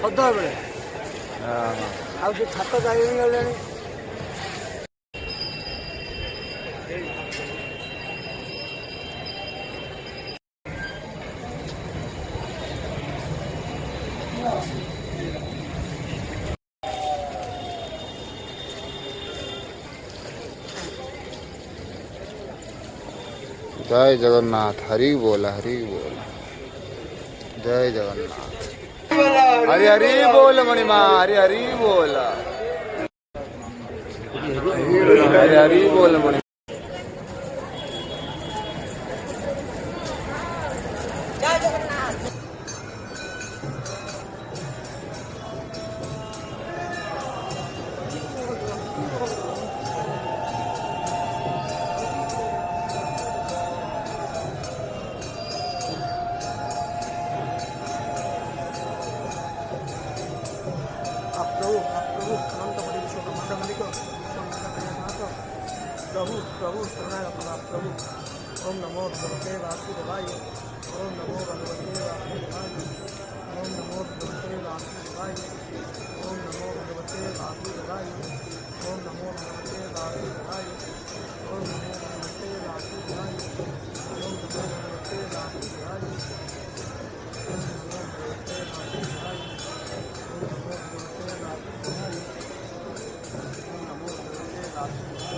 ସଦାବେଳେ ଆଉ ସେ ଛାତ ଯାଇ ଗଲେଣି। जय जगन्नाथ। हरि बोल हरि बोल। जय जगन्नाथ। हरि हरि बोल मणिमा। हरि हरि बोल। हरि हरि बोल मणि। प्रभु प्रभु शरणागत प्रभु। ओम नमो भगवते वासुदेवाय। ओम नमो भगवते वासुदेवाय। ओम नमो भगवते वासुदेवाय। ओम नमो भगवते वासुदेवाय। ओम नमो भगवते वासुदेवाय। ओम नमो भगवते वासुदेवाय। ओम नमो भगवते वासुदेवाय। ओम नमो भगवते वासुदेवाय। ओम नमो भगवते वासुदेवाय। ओम नमो भगवते वासुदेवाय।